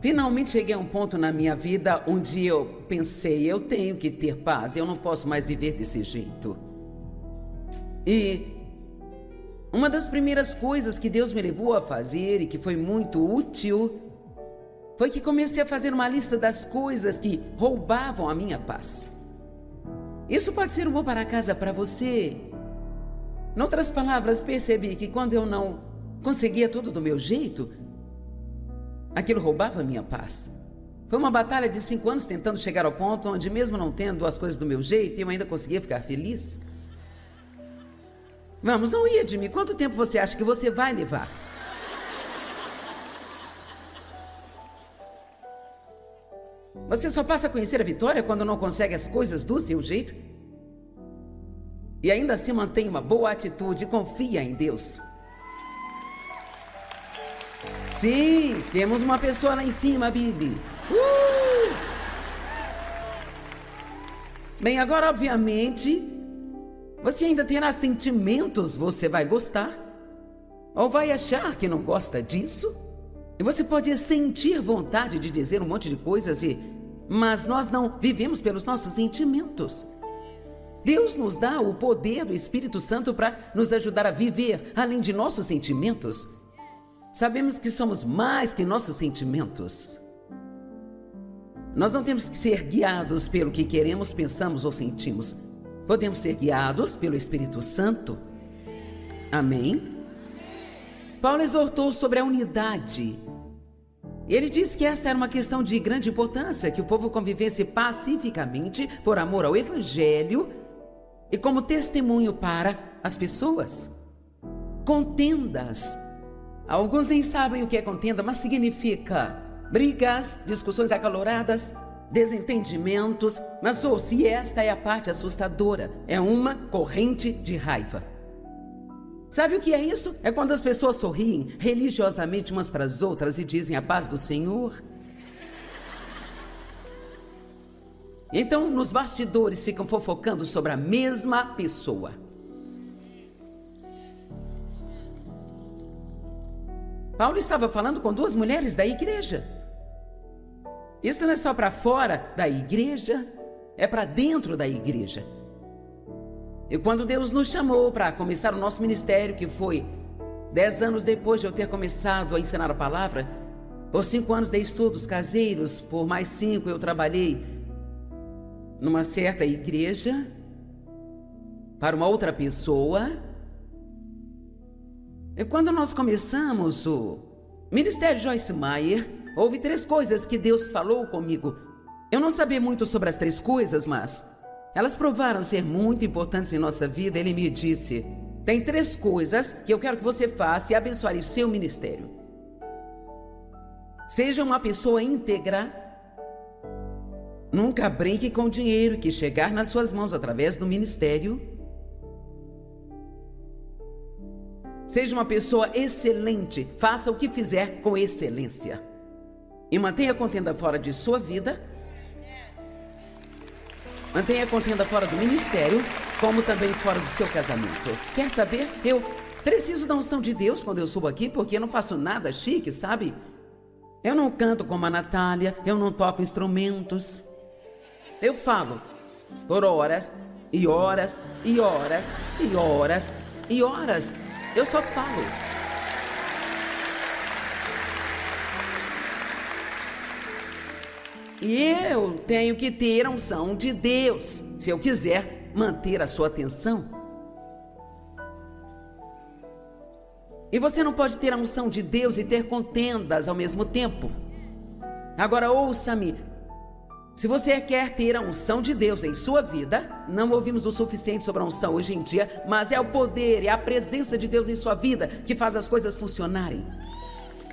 Finalmente cheguei a um ponto na minha vida onde eu pensei, eu tenho que ter paz, eu não posso mais viver desse jeito. E uma das primeiras coisas que Deus me levou a fazer e que foi muito útil foi que comecei a fazer uma lista das coisas que roubavam a minha paz. Isso pode ser um bom para casa para você. Em outras palavras, percebi que quando eu não conseguia tudo do meu jeito, aquilo roubava a minha paz. Foi uma batalha de 5 anos tentando chegar ao ponto onde, mesmo não tendo as coisas do meu jeito, eu ainda conseguia ficar feliz. Vamos, não ia de mim. Quanto tempo você acha que você vai levar? Você só passa a conhecer a vitória quando não consegue as coisas do seu jeito? E ainda assim mantém uma boa atitude e confia em Deus. Sim, temos uma pessoa lá em cima, Billy. Bem, agora, obviamente, você ainda terá sentimentos, você vai gostar. Ou vai achar que não gosta disso. E você pode sentir vontade de dizer um monte de coisas, mas nós não vivemos pelos nossos sentimentos. Deus nos dá o poder do Espírito Santo para nos ajudar a viver além de nossos sentimentos. Sabemos que somos mais que nossos sentimentos. Nós não temos que ser guiados pelo que queremos, pensamos ou sentimos. Podemos ser guiados pelo Espírito Santo. Amém? Paulo exortou sobre a unidade. Ele disse que esta era uma questão de grande importância, que o povo convivesse pacificamente por amor ao Evangelho e como testemunho para as pessoas. Contendas. Alguns nem sabem o que é contenda, mas significa brigas, discussões acaloradas, desentendimentos, mas ouça, esta é a parte assustadora, é uma corrente de raiva. Sabe o que é isso? É quando as pessoas sorriem religiosamente umas para as outras e dizem a paz do Senhor. Então, nos bastidores ficam fofocando sobre a mesma pessoa. Paulo estava falando com 2 mulheres da igreja. Isso não é só para fora da igreja, é para dentro da igreja. E quando Deus nos chamou para começar o nosso ministério, que foi 10 anos depois de eu ter começado a ensinar a palavra, por 5 anos dei estudos caseiros, por mais 5 eu trabalhei numa certa igreja, para uma outra pessoa. E quando nós começamos o Ministério Joyce Meyer, houve 3 coisas que Deus falou comigo. Eu não sabia muito sobre as 3 coisas, mas elas provaram ser muito importantes em nossa vida. Ele me disse: tem 3 coisas que eu quero que você faça e abençoe o seu ministério. Seja uma pessoa íntegra. Nunca brinque com o dinheiro que chegar nas suas mãos através do ministério. Seja uma pessoa excelente. Faça o que fizer com excelência. E mantenha a contenda fora de sua vida. Mantenha a contenda fora do ministério, como também fora do seu casamento. Quer saber? Eu preciso da unção de Deus quando eu subo aqui, porque eu não faço nada chique, sabe? Eu não canto como a Natália, eu não toco instrumentos. Eu falo por horas e horas e horas e horas e horas. Eu só falo. E eu tenho que ter a unção de Deus, se eu quiser manter a sua atenção. E você não pode ter a unção de Deus e ter contendas ao mesmo tempo. Agora ouça-me. Se você quer ter a unção de Deus em sua vida, não ouvimos o suficiente sobre a unção hoje em dia, mas é o poder, é a presença de Deus em sua vida que faz as coisas funcionarem.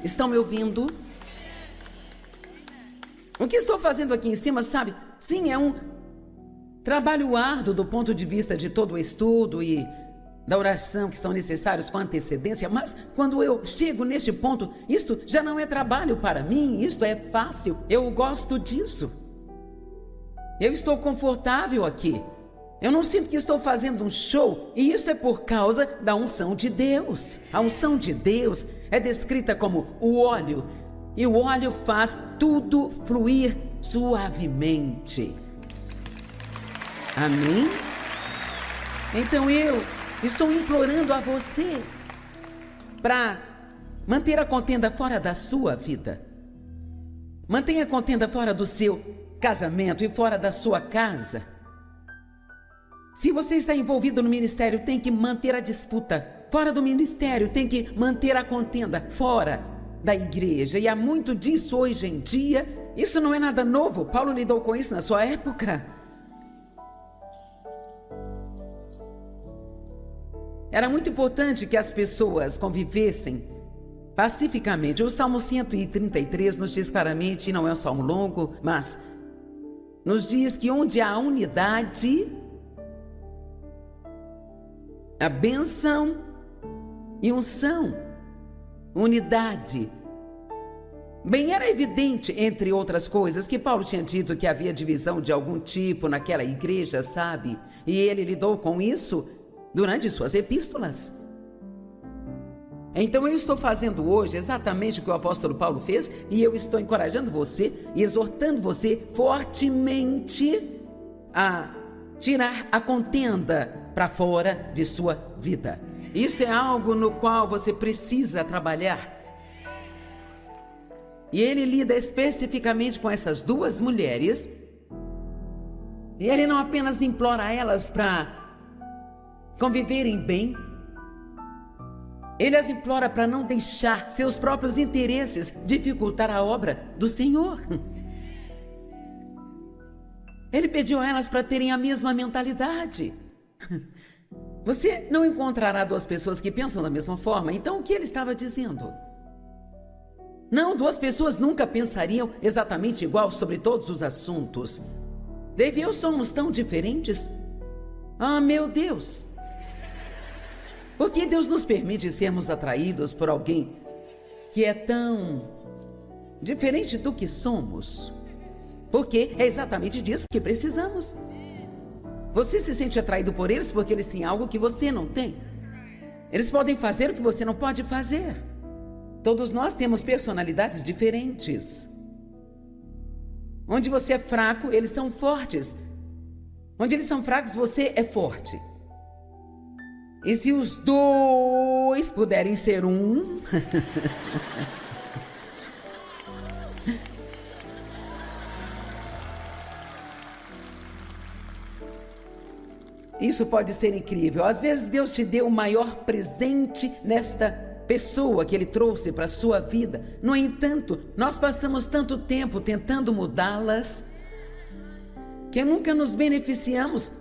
Estão me ouvindo? O que estou fazendo aqui em cima, sabe? Sim, é um trabalho árduo do ponto de vista de todo o estudo e da oração que são necessários com antecedência, mas quando eu chego neste ponto, isto já não é trabalho para mim, isto é fácil, eu gosto disso. Eu estou confortável aqui. Eu não sinto que estou fazendo um show, e isso é por causa da unção de Deus. A unção de Deus é descrita como o óleo e o óleo faz tudo fluir suavemente. Amém? Então eu estou implorando a você para manter a contenda fora da sua vida. Mantenha a contenda fora do seu casamento e fora da sua casa. Se você está envolvido no ministério, tem que manter a disputa fora do ministério, tem que manter a contenda fora da igreja. E há muito disso hoje em dia. Isso não é nada novo. Paulo lidou com isso na sua época. Era muito importante que as pessoas convivessem pacificamente. O Salmo 133 nos diz claramente, não é um salmo longo, mas nos diz que onde há unidade, a bênção e unção, unidade. Bem, era evidente, entre outras coisas, que Paulo tinha dito que havia divisão de algum tipo naquela igreja, sabe? E ele lidou com isso durante suas epístolas. Então eu estou fazendo hoje exatamente o que o apóstolo Paulo fez, e eu estou encorajando você e exortando você fortemente a tirar a contenda para fora de sua vida. Isso é algo no qual você precisa trabalhar. E ele lida especificamente com essas duas mulheres. E ele não apenas implora a elas para conviverem bem, ele as implora para não deixar seus próprios interesses dificultar a obra do Senhor. Ele pediu a elas para terem a mesma mentalidade. Você não encontrará duas pessoas que pensam da mesma forma. Então, o que ele estava dizendo? Não, duas pessoas nunca pensariam exatamente igual sobre todos os assuntos. Dave e eu somos tão diferentes. Ah, meu Deus! Por que Deus nos permite sermos atraídos por alguém que é tão diferente do que somos? Porque é exatamente disso que precisamos. Você se sente atraído por eles porque eles têm algo que você não tem. Eles podem fazer o que você não pode fazer. Todos nós temos personalidades diferentes. Onde você é fraco, eles são fortes. Onde eles são fracos, você é forte. E se os dois puderem ser um... Isso pode ser incrível. Às vezes Deus te deu o maior presente nesta pessoa que Ele trouxe para a sua vida. No entanto, nós passamos tanto tempo tentando mudá-las que nunca nos beneficiamos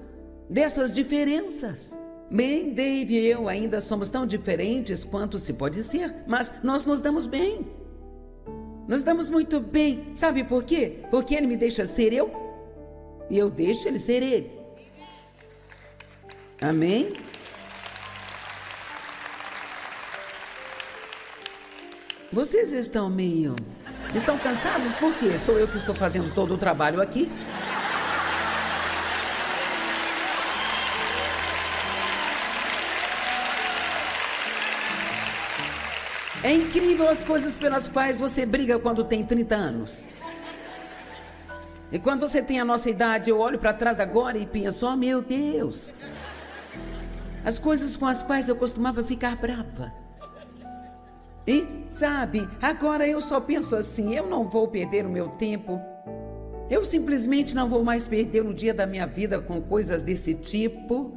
dessas diferenças. Bem, Dave e eu ainda somos tão diferentes quanto se pode ser, mas nós nos damos bem. Nos damos muito bem. Sabe por quê? Porque Ele me deixa ser eu e eu deixo Ele ser Ele. Amém? Vocês estão cansados? Por quê? Sou eu que estou fazendo todo o trabalho aqui? É incrível as coisas pelas quais você briga quando tem 30 anos. E quando você tem a nossa idade, eu olho para trás agora e penso, oh meu Deus. As coisas com as quais eu costumava ficar brava. E, sabe, agora eu só penso assim, eu não vou perder o meu tempo. Eu simplesmente não vou mais perder um dia da minha vida com coisas desse tipo.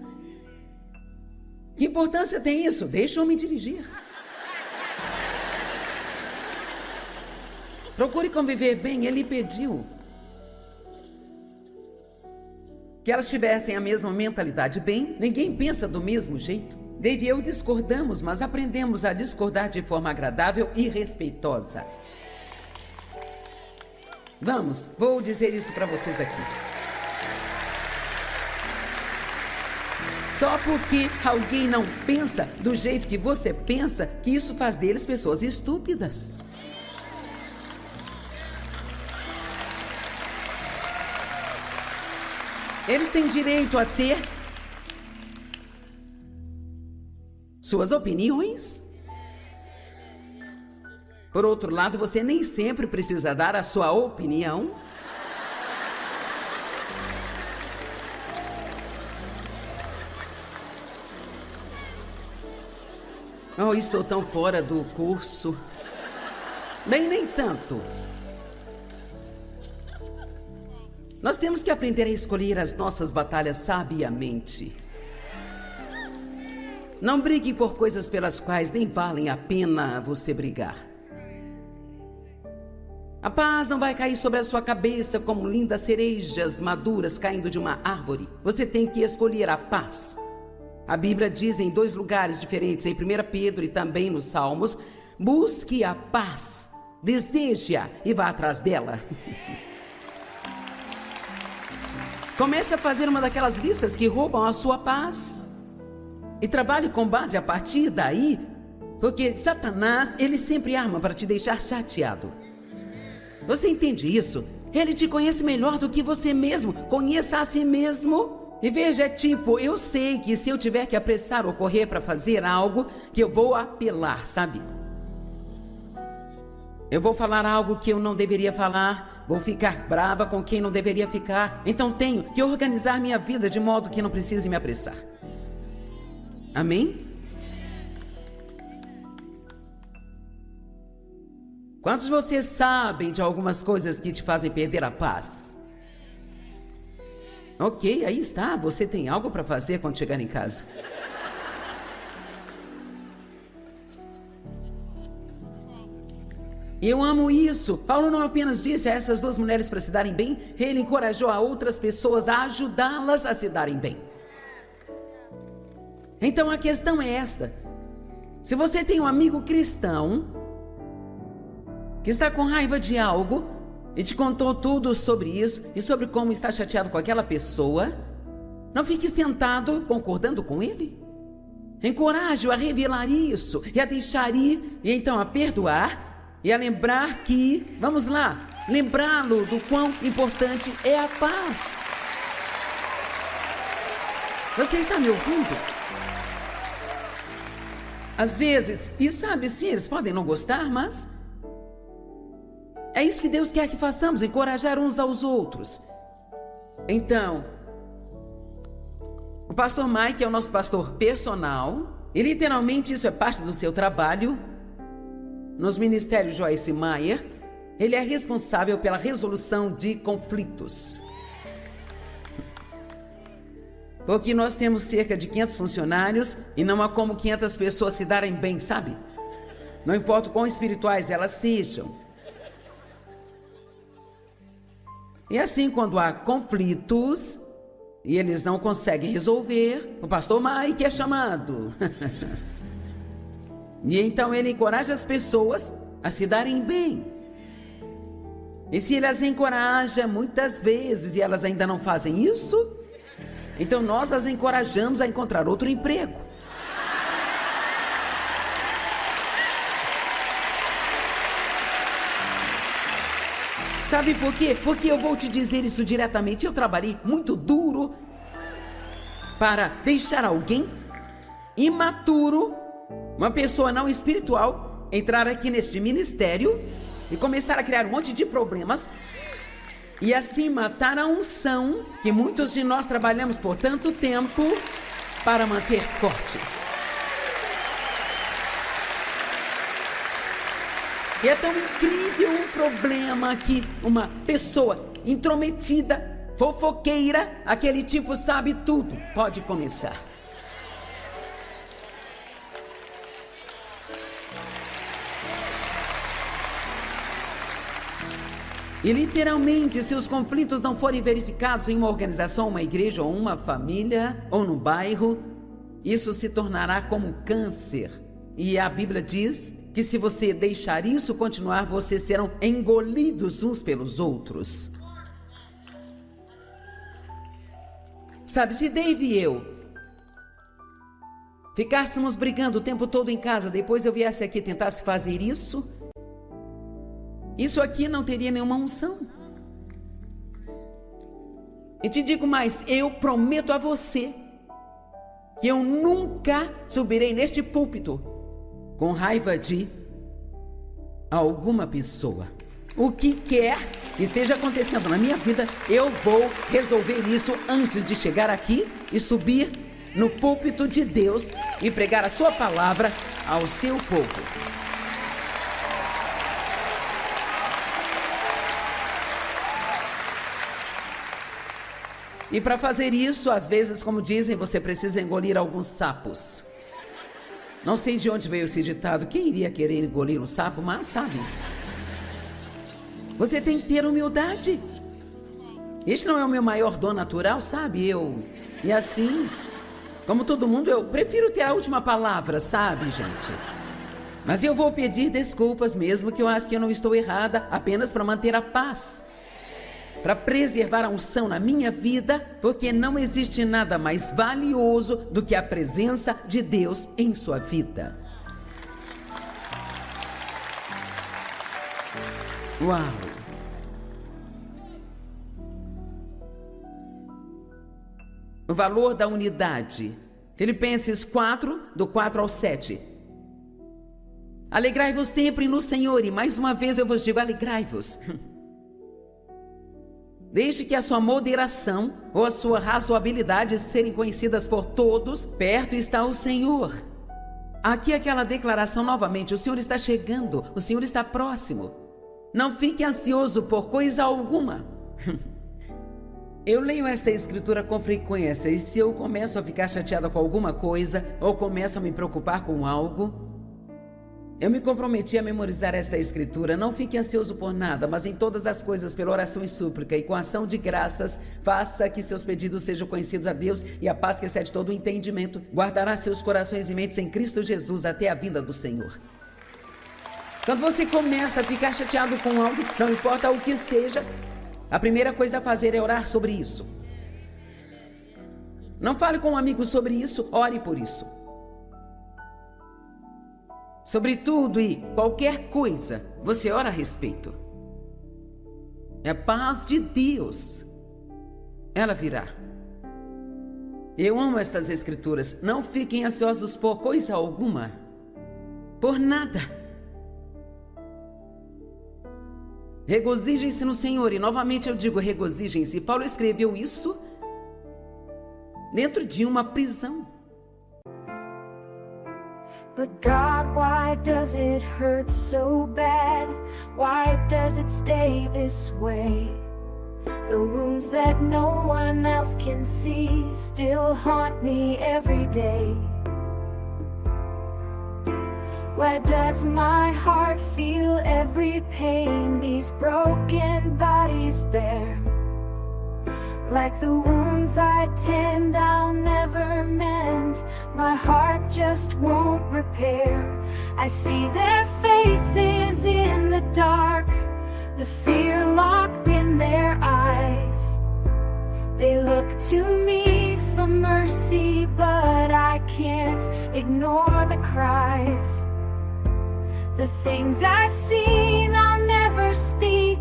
Que importância tem isso? Deixa eu me dirigir. Procure conviver bem, Ele pediu que elas tivessem a mesma mentalidade. Bem, ninguém pensa do mesmo jeito. Dave e eu discordamos, mas aprendemos a discordar de forma agradável e respeitosa. Vou dizer isso para vocês aqui. Só porque alguém não pensa do jeito que você pensa, que isso faz deles pessoas estúpidas. Eles têm direito a ter suas opiniões. Por outro lado, você nem sempre precisa dar a sua opinião. Oh, estou tão fora do curso. Bem, nem tanto. Nós temos que aprender a escolher as nossas batalhas sabiamente. Não brigue por coisas pelas quais nem valem a pena você brigar. A paz não vai cair sobre a sua cabeça como lindas cerejas maduras caindo de uma árvore. Você tem que escolher a paz. A Bíblia diz em 2 lugares diferentes, em 1 Pedro e também nos Salmos: busque a paz, deseje-a e vá atrás dela. Comece a fazer uma daquelas listas que roubam a sua paz. E trabalhe com base a partir daí, porque Satanás, ele sempre arma para te deixar chateado. Você entende isso? Ele te conhece melhor do que você mesmo. Conheça a si mesmo. E veja, é tipo, eu sei que se eu tiver que apressar ou correr para fazer algo, que eu vou apelar, sabe? Eu vou falar algo que eu não deveria falar, vou ficar brava com quem não deveria ficar. Então tenho que organizar minha vida de modo que não precise me apressar. Amém? Quantos de vocês sabem de algumas coisas que te fazem perder a paz? Ok, aí está. Você tem algo para fazer quando chegar em casa. Eu amo isso. Paulo não apenas disse a essas 2 mulheres para se darem bem, ele encorajou a outras pessoas a ajudá-las a se darem bem. Então a questão é esta: se você tem um amigo cristão que está com raiva de algo e te contou tudo sobre isso e sobre como está chateado com aquela pessoa, não fique sentado concordando com ele. Encoraje-o a revelar isso e a deixar ir, e então a perdoar e a lembrar que, vamos lá, lembrá-lo do quão importante é a paz. Você está me ouvindo? Às vezes, e sabe, sim, eles podem não gostar, mas é isso que Deus quer que façamos, encorajar uns aos outros. Então, o pastor Mike é o nosso pastor personal, e literalmente isso é parte do seu trabalho. Nos ministérios Joyce Meyer, ele é responsável pela resolução de conflitos. Porque nós temos cerca de 500 funcionários e não há como 500 pessoas se darem bem, sabe? Não importa o quão espirituais elas sejam. E assim, quando há conflitos e eles não conseguem resolver, o pastor Mike é chamado. E então ele encoraja as pessoas a se darem bem. E se ele as encoraja muitas vezes e elas ainda não fazem isso, então nós as encorajamos a encontrar outro emprego. Sabe por quê? Porque eu vou te dizer isso diretamente. Eu trabalhei muito duro para deixar alguém imaturo, uma pessoa não espiritual, entrar aqui neste ministério e começar a criar um monte de problemas e assim matar a unção que muitos de nós trabalhamos por tanto tempo para manter forte. E é tão incrível um problema que uma pessoa intrometida, fofoqueira, aquele tipo sabe tudo, pode começar. E literalmente, se os conflitos não forem verificados em uma organização, uma igreja, ou uma família, ou no bairro, isso se tornará como um câncer. E a Bíblia diz que se você deixar isso continuar, vocês serão engolidos uns pelos outros. Sabe, se Dave e eu ficássemos brigando o tempo todo em casa, depois eu viesse aqui e tentasse fazer isso aqui não teria nenhuma unção. E te digo mais, eu prometo a você que eu nunca subirei neste púlpito com raiva de a alguma pessoa. O que quer que esteja acontecendo na minha vida, eu vou resolver isso antes de chegar aqui e subir no púlpito de Deus e pregar a sua palavra ao seu povo. E para fazer isso, às vezes, como dizem, você precisa engolir alguns sapos. Não sei de onde veio esse ditado. Quem iria querer engolir um sapo, mas sabe. Você tem que ter humildade. Este não é o meu maior dom natural, sabe? E assim, como todo mundo, eu prefiro ter a última palavra, sabe, gente? Mas eu vou pedir desculpas mesmo que eu acho que eu não estou errada, apenas para manter a paz. Para preservar a unção na minha vida, porque não existe nada mais valioso do que a presença de Deus em sua vida. Uau! O valor da unidade. Filipenses 4, do 4 ao 7. Alegrai-vos sempre no Senhor, e mais uma vez eu vos digo, alegrai-vos. Desde que a sua moderação ou a sua razoabilidade serem conhecidas por todos, perto está o Senhor. Aqui aquela declaração novamente, o Senhor está chegando, o Senhor está próximo. Não fique ansioso por coisa alguma. Eu leio esta escritura com frequência e se eu começo a ficar chateada com alguma coisa ou começo a me preocupar com algo, eu me comprometi a memorizar esta escritura. Não fique ansioso por nada, mas em todas as coisas, pela oração e súplica e com ação de graças, faça que seus pedidos sejam conhecidos a Deus e a paz que excede todo o entendimento guardará seus corações e mentes em Cristo Jesus até a vinda do Senhor. Quando você começa a ficar chateado com algo, não importa o que seja, a primeira coisa a fazer é orar sobre isso. Não fale com um amigo sobre isso, ore por isso. Sobre tudo e qualquer coisa, você ora a respeito. É a paz de Deus. Ela virá. Eu amo estas escrituras. Não fiquem ansiosos por coisa alguma. Por nada. Regozijem-se no Senhor. E novamente eu digo, regozijem-se. Paulo escreveu isso dentro de uma prisão. But God, why does it hurt so bad? Why does it stay this way? The wounds that no one else can see still haunt me every day. Why does my heart feel every pain these broken bodies bear? Like the wounds I tend, I'll never mend. My heart just won't repair. I see their faces in the dark, the fear locked in their eyes. They look to me for mercy, but I can't ignore the cries. The things I've seen I'll never speak,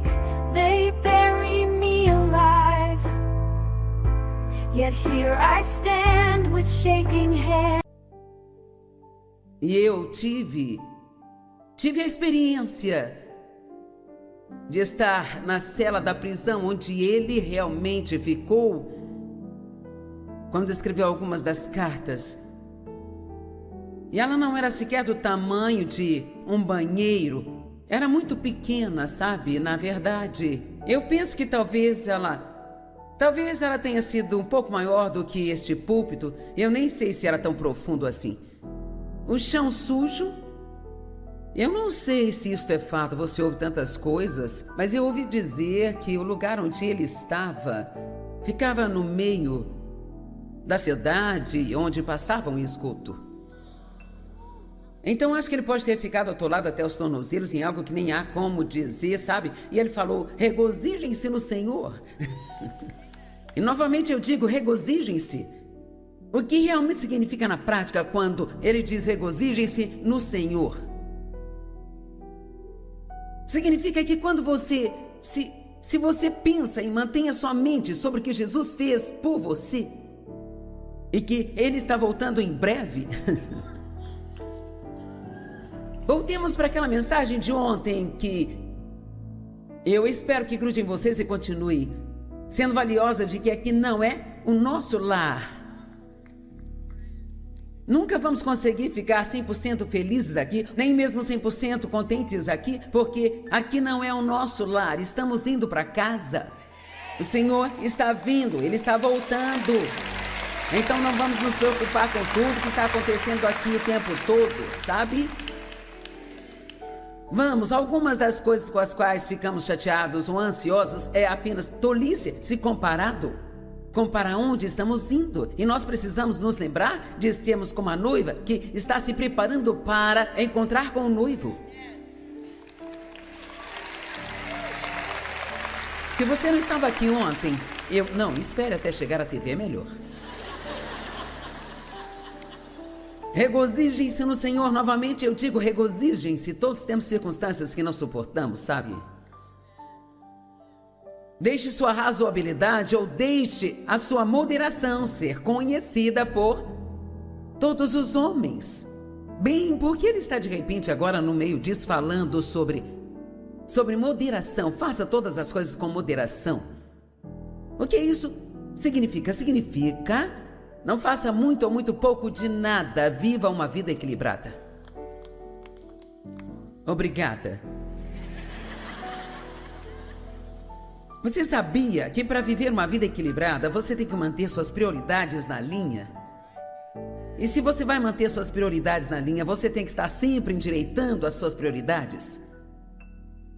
they bury me alive. Yet here I stand with shaking hands. E eu tive a experiência de estar na cela da prisão onde ele realmente ficou quando escreveu algumas das cartas. E ela não era sequer do tamanho de um banheiro. Era muito pequena, sabe? Na verdade, eu penso que talvez ela tenha sido um pouco maior do que este púlpito. Eu nem sei se era tão profundo assim. O chão sujo. Eu não sei se isto é fato, você ouve tantas coisas, mas eu ouvi dizer que o lugar onde ele estava ficava no meio da cidade onde passava um esgoto. Então acho que ele pode ter ficado atolado até os tornozelos em algo que nem há como dizer, sabe? E ele falou, regozijem-se no Senhor. E novamente eu digo, regozijem-se. O que realmente significa na prática quando ele diz regozijem-se no Senhor? Significa que quando você, se você pensa e mantém a sua mente sobre o que Jesus fez por você, e que ele está voltando em breve, Voltemos para aquela mensagem de ontem que eu espero que grude em vocês e continue sendo valiosa, de que aqui não é o nosso lar. Nunca vamos conseguir ficar 100% felizes aqui, nem mesmo 100% contentes aqui, porque aqui não é o nosso lar. Estamos indo para casa. O Senhor está vindo, Ele está voltando. Então não vamos nos preocupar com tudo que está acontecendo aqui o tempo todo, sabe? Vamos, algumas das coisas com as quais ficamos chateados ou ansiosos é apenas tolice se comparado com para onde estamos indo. E nós precisamos nos lembrar de sermos como a noiva que está se preparando para encontrar com o noivo. Se você não estava aqui ontem, não, espere até chegar à TV, é melhor. Regozijem-se no Senhor. Novamente eu digo, regozijem-se. Todos temos circunstâncias que não suportamos, sabe? Deixe sua razoabilidade ou deixe a sua moderação ser conhecida por todos os homens. Bem, por que ele está de repente agora no meio disso falando sobre moderação? Faça todas as coisas com moderação. O que isso significa? Significa... não faça muito ou muito pouco de nada. Viva uma vida equilibrada. Obrigada. Você sabia que para viver uma vida equilibrada, você tem que manter suas prioridades na linha? E se você vai manter suas prioridades na linha, você tem que estar sempre endireitando as suas prioridades.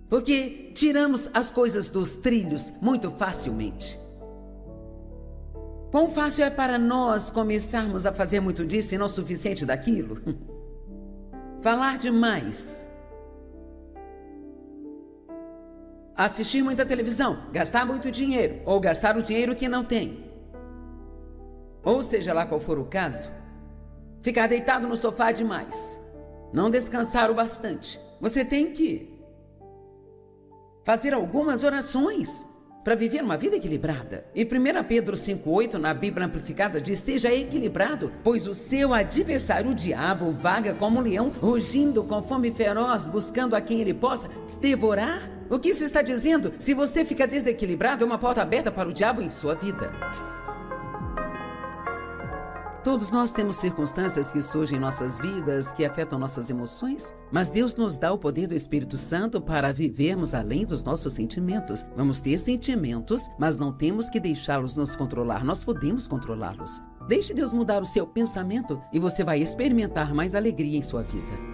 Porque tiramos as coisas dos trilhos muito facilmente. Quão fácil é para nós começarmos a fazer muito disso e não o suficiente daquilo? Falar demais. Assistir muita televisão, gastar muito dinheiro, ou gastar o dinheiro que não tem. Ou seja lá qual for o caso, ficar deitado no sofá demais, não descansar o bastante. Você tem que fazer algumas orações para viver uma vida equilibrada. E 1 Pedro 5,8, na Bíblia Amplificada, diz: seja equilibrado, pois o seu adversário, o diabo, vaga como um leão, rugindo com fome feroz, buscando a quem ele possa devorar. O que isso está dizendo? Se você fica desequilibrado, é uma porta aberta para o diabo em sua vida. Todos nós temos circunstâncias que surgem em nossas vidas, que afetam nossas emoções, mas Deus nos dá o poder do Espírito Santo para vivermos além dos nossos sentimentos. Vamos ter sentimentos, mas não temos que deixá-los nos controlar, nós podemos controlá-los. Deixe Deus mudar o seu pensamento e você vai experimentar mais alegria em sua vida.